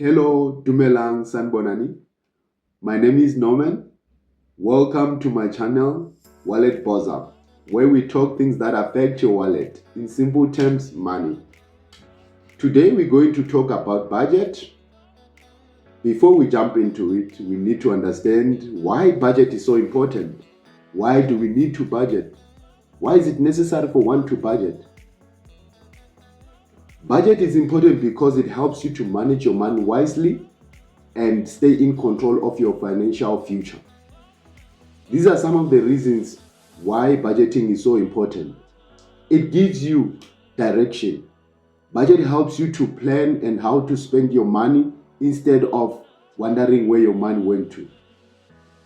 Hello, Dumelang Sanbonani. My name is Norman. Welcome to my channel, Wallet Buzzer, where we talk things that affect your wallet. In simple terms, money. Today we're going to talk about budget. Before we jump into it, we need to understand why budget is so important. Why do we need to budget? Why is it necessary for one to budget? Budget is important because it helps you to manage your money wisely and stay in control of your financial future. These are some of the reasons why budgeting is so important. It gives you direction. Budget helps you to plan and how to spend your money instead of wondering where your money went to.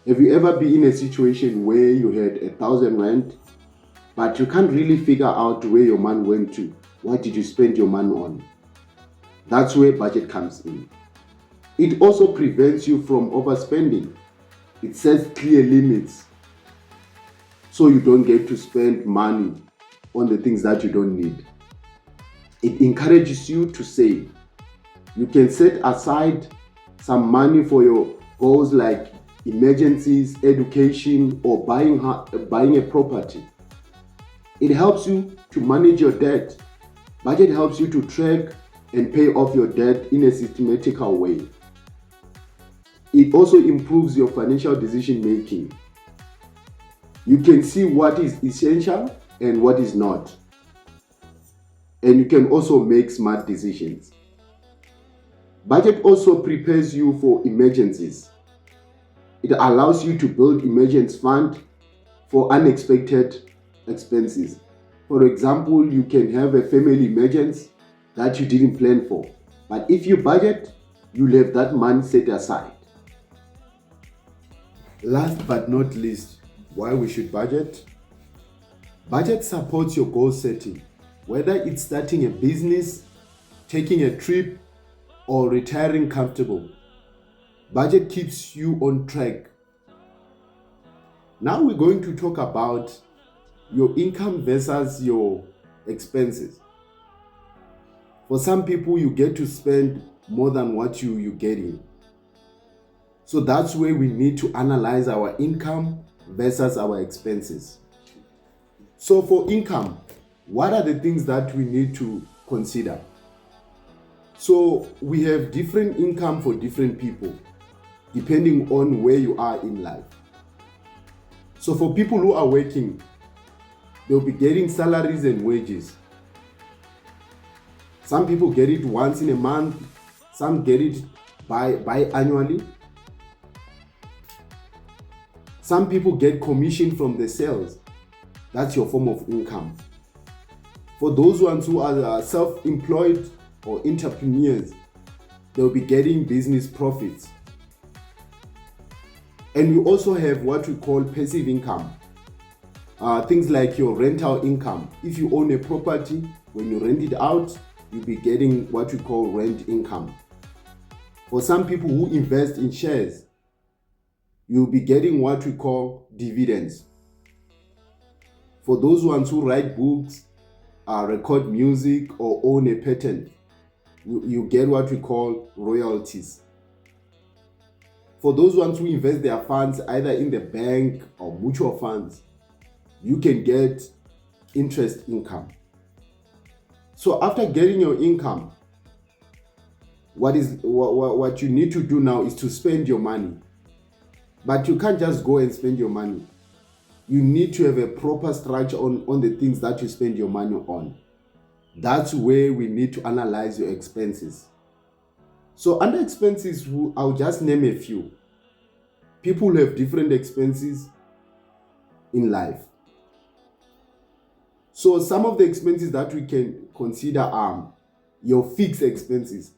Have you ever been in a situation where you had 1,000 rand, but you can't really figure out where your money went to? What did you spend your money on? That's where budget comes in. It also prevents you from overspending. It sets clear limits so you don't get to spend money on the things that you don't need. It encourages you to save. You can set aside some money for your goals like emergencies, education, or buying a property. It helps you to manage your debt. Budget helps you to track and pay off your debt in a systematical way. It also improves your financial decision making. You can see what is essential and what is not. And you can also make smart decisions. Budget also prepares you for emergencies. It allows you to build emergency fund for unexpected expenses. For example, you can have a family emergency that you didn't plan for. But if you budget, you'll have that money set aside. Last but not least, why we should budget? Budget supports your goal setting, whether it's starting a business, taking a trip, or retiring comfortable. Budget keeps you on track. Now we're going to talk about your income versus your expenses. For some people, you get to spend more than what you get in. So that's where we need to analyze our income versus our expenses. So for income, what are the things that we need to consider? So we have different income for different people, depending on where you are in life. So for people who are working, they'll be getting salaries and wages. Some people get it once in a month, some get it bi-annually. Some people get commission from the sales. That's your form of income. For those ones who are self-employed or entrepreneurs, they'll be getting business profits. And we also have what we call passive income. Things like your rental income. If you own a property, when you rent it out, you'll be getting what we call rent income. For some people who invest in shares, you'll be getting what we call dividends. For those ones who write books, record music, or own a patent, you get what we call royalties. For those ones who invest their funds either in the bank or mutual funds, you can get interest income. So after getting your income, what you need to do now is to spend your money. But you can't just go and spend your money. You need to have a proper structure on the things that you spend your money on. That's where we need to analyze your expenses. So under expenses, I'll just name a few. People have different expenses in life. So some of the expenses that we can consider are your fixed expenses.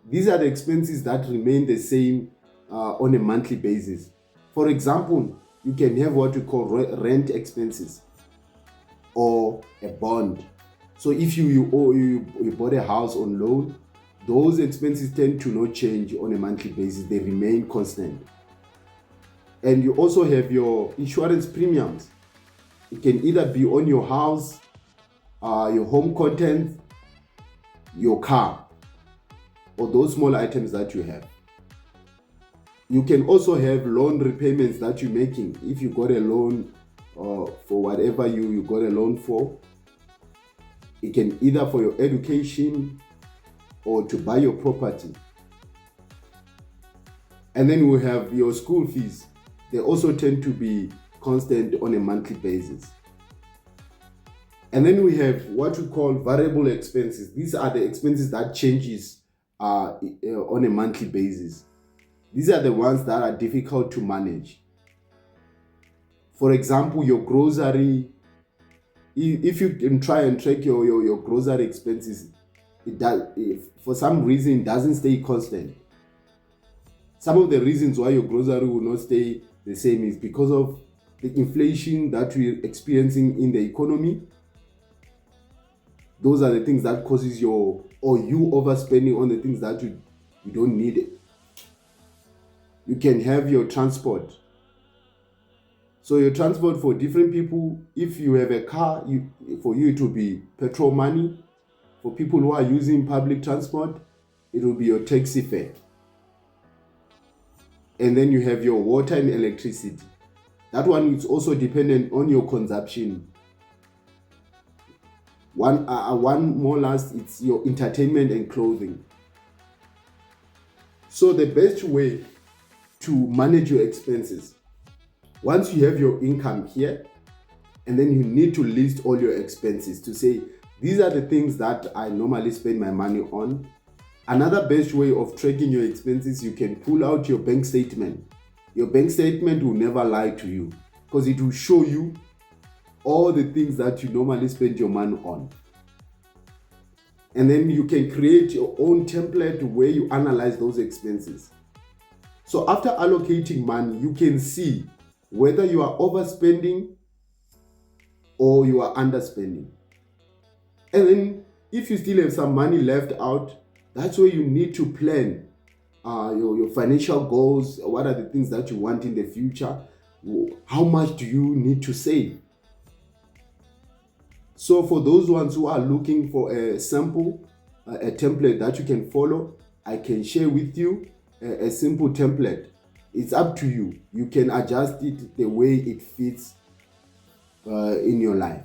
These are the expenses that remain the same on a monthly basis. For example, you can have what we call rent expenses or a bond. So if you bought a house on loan, those expenses tend to not change on a monthly basis. They remain constant. And you also have your insurance premiums. It can either be on your house, your home contents, your car, or those small items that you have. You can also have loan repayments that you're making. If you got a loan for whatever you got a loan for, it can either for your education or to buy your property. And then we have your school fees. They also tend to be constant on a monthly basis. And then we have what we call variable expenses. These are the expenses that changes on a monthly basis. These are the ones that are difficult to manage. For example, your grocery. If you can try and track your grocery expenses, if for some reason it doesn't stay constant. Some of the reasons why your grocery will not stay the same is because of the inflation that we're experiencing in the economy. Those are the things that causes you overspending on the things that you don't need it. You can have your transport. So your transport for different people, if you have a car, for you it will be petrol money. For people who are using public transport, it will be your taxi fare. And then you have your water and electricity. That one is also dependent on your consumption. One more last, it's your entertainment and clothing. So the best way to manage your expenses, once you have your income here, and then you need to list all your expenses to say, these are the things that I normally spend my money on. Another best way of tracking your expenses, you can pull out your bank statement. Your bank statement will never lie to you because it will show you all the things that you normally spend your money on. And then you can create your own template where you analyze those expenses. So after allocating money, you can see whether you are overspending or you are underspending. And then if you still have some money left out, that's where you need to plan your financial goals. What are the things that you want in the future? How much do you need to save? So for those ones who are looking for a sample, a template that you can follow, I can share with you a simple template. It's up to you. You can adjust it the way it fits in your life.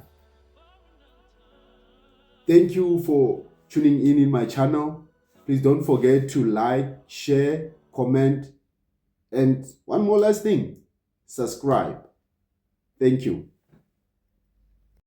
Thank you for tuning in my channel. Please don't forget to like, share, comment, and one more last thing, subscribe. Thank you.